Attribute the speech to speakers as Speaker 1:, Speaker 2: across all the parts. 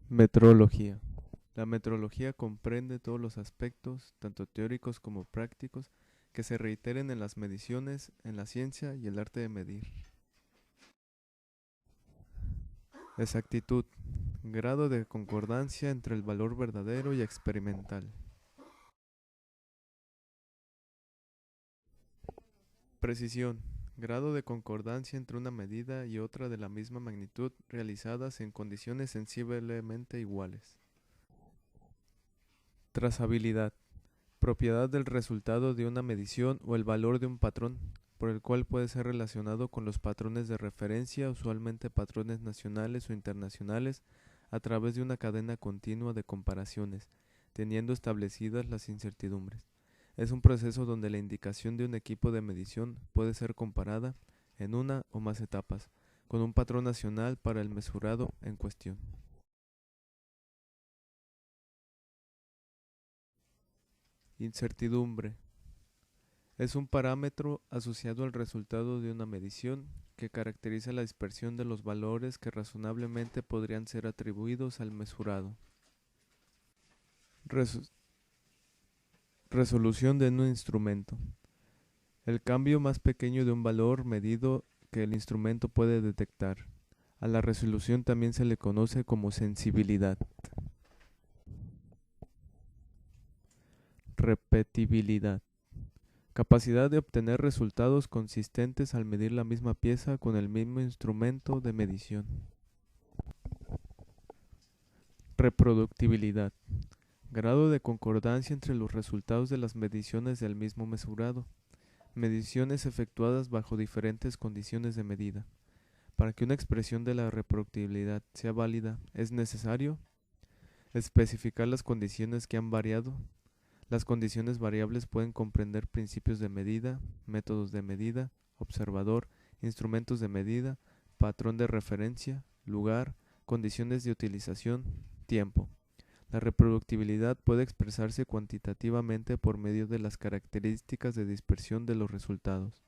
Speaker 1: Metrología. La metrología comprende todos los aspectos, tanto teóricos como prácticos, que se reiteren en las mediciones, en la ciencia y el arte de medir. Exactitud. Grado de concordancia entre el valor verdadero y experimental. Precisión. Grado de concordancia entre una medida y otra de la misma magnitud realizadas en condiciones sensiblemente iguales. Trazabilidad. Propiedad del resultado de una medición o el valor de un patrón, por el cual puede ser relacionado con los patrones de referencia, usualmente patrones nacionales o internacionales, a través de una cadena continua de comparaciones, teniendo establecidas las incertidumbres. Es un proceso donde la indicación de un equipo de medición puede ser comparada, en una o más etapas, con un patrón nacional para el mesurado en cuestión. Incertidumbre. Es un parámetro asociado al resultado de una medición que caracteriza la dispersión de los valores que razonablemente podrían ser atribuidos al mesurado. Res- Resolución de un instrumento. El cambio más pequeño de un valor medido que el instrumento puede detectar. A la resolución también se le conoce como sensibilidad. Repetibilidad. Capacidad de obtener resultados consistentes al medir la misma pieza con el mismo instrumento de medición. Reproductibilidad. Grado de concordancia entre los resultados de las mediciones del mismo mesurado. Mediciones efectuadas bajo diferentes condiciones de medida. Para que una expresión de la reproductibilidad sea válida, es necesario especificar las condiciones que han variado. Las condiciones variables pueden comprender principios de medida, métodos de medida, observador, instrumentos de medida, patrón de referencia, lugar, condiciones de utilización, tiempo. La reproductibilidad puede expresarse cuantitativamente por medio de las características de dispersión de los resultados.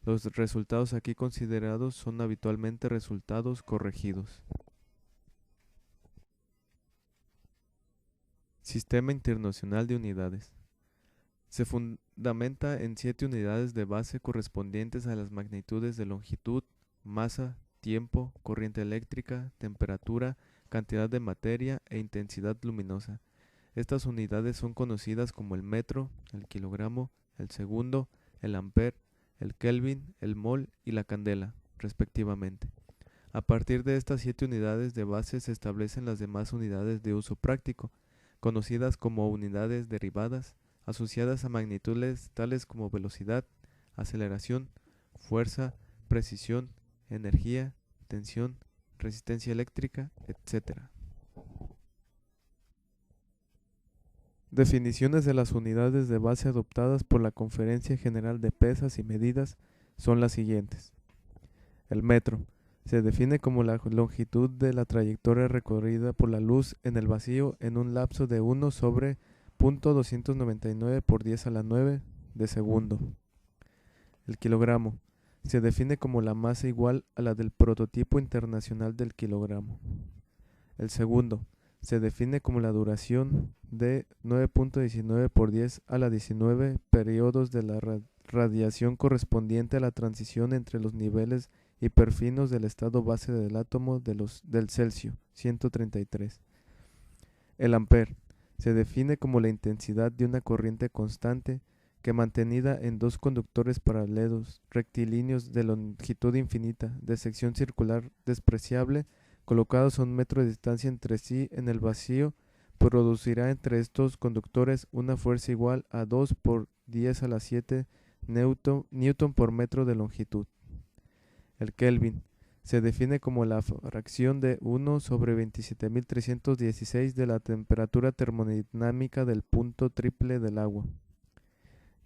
Speaker 1: Los resultados aquí considerados son habitualmente resultados corregidos. Sistema Internacional de Unidades. Se fundamenta en 7 unidades de base correspondientes a las magnitudes de longitud, masa, tiempo, corriente eléctrica, temperatura, cantidad de materia e intensidad luminosa. Estas unidades son conocidas como el metro, el kilogramo, el segundo, el ampere, el kelvin, el mol y la candela, respectivamente. A partir de estas 7 unidades de base se establecen las demás unidades de uso práctico, conocidas como unidades derivadas, asociadas a magnitudes tales como velocidad, aceleración, fuerza, precisión, energía, tensión, resistencia eléctrica, etc. Definiciones de las unidades de base adoptadas por la Conferencia General de Pesas y Medidas son las siguientes. El metro se define como la longitud de la trayectoria recorrida por la luz en el vacío en un lapso de 1 sobre .299 por 10 a la 9 de segundo. El kilogramo se define como la masa igual a la del prototipo internacional del kilogramo. El segundo se define como la duración de 9.19 por 10 a la 19 periodos de la radiación correspondiente a la transición entre los niveles hiperfinos del estado base del átomo del Celsius 133. El ampere se define como la intensidad de una corriente constante que mantenida en dos conductores paralelos rectilíneos de longitud infinita, de sección circular despreciable, colocados a 1 metro de distancia entre sí en el vacío, producirá entre estos conductores una fuerza igual a 2 por 10 a la 7 newton por metro de longitud. El Kelvin se define como la fracción de 1 sobre 27.316 de la temperatura termodinámica del punto triple del agua.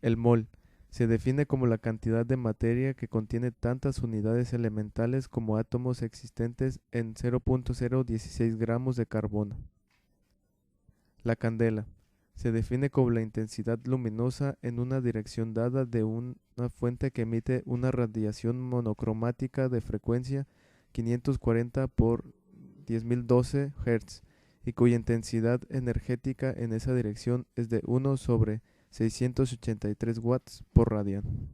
Speaker 1: El mol se define como la cantidad de materia que contiene tantas unidades elementales como átomos existentes en 0.016 gramos de carbono. La candela se define como la intensidad luminosa en una dirección dada de una fuente que emite una radiación monocromática de frecuencia 540 por 10.012 Hz y cuya intensidad energética en esa dirección es de 1 sobre 683 watts por radian.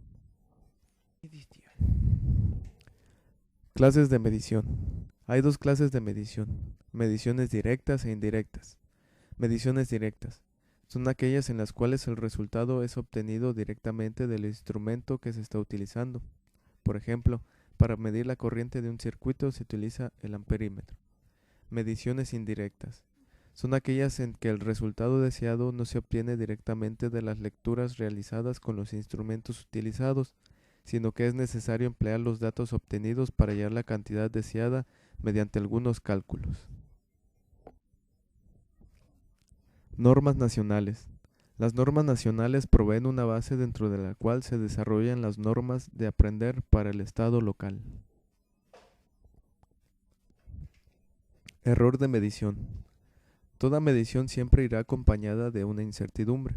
Speaker 1: Clases de medición. Hay dos clases de medición: mediciones directas e indirectas. Mediciones directas son aquellas en las cuales el resultado es obtenido directamente del instrumento que se está utilizando. Por ejemplo, para medir la corriente de un circuito se utiliza el amperímetro. Mediciones indirectas son aquellas en que el resultado deseado no se obtiene directamente de las lecturas realizadas con los instrumentos utilizados, sino que es necesario emplear los datos obtenidos para hallar la cantidad deseada mediante algunos cálculos. Normas nacionales. Las normas nacionales proveen una base dentro de la cual se desarrollan las normas de aprender para el estado local. Error de medición. Toda medición siempre irá acompañada de una incertidumbre.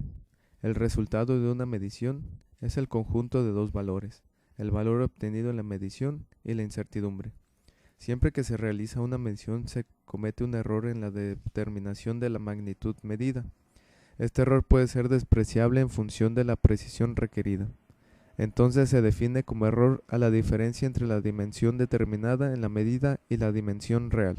Speaker 1: El resultado de una medición es el conjunto de dos valores, el valor obtenido en la medición y la incertidumbre. Siempre que se realiza una medición se comete un error en la determinación de la magnitud medida. Este error puede ser despreciable en función de la precisión requerida. Entonces se define como error a la diferencia entre la dimensión determinada en la medida y la dimensión real.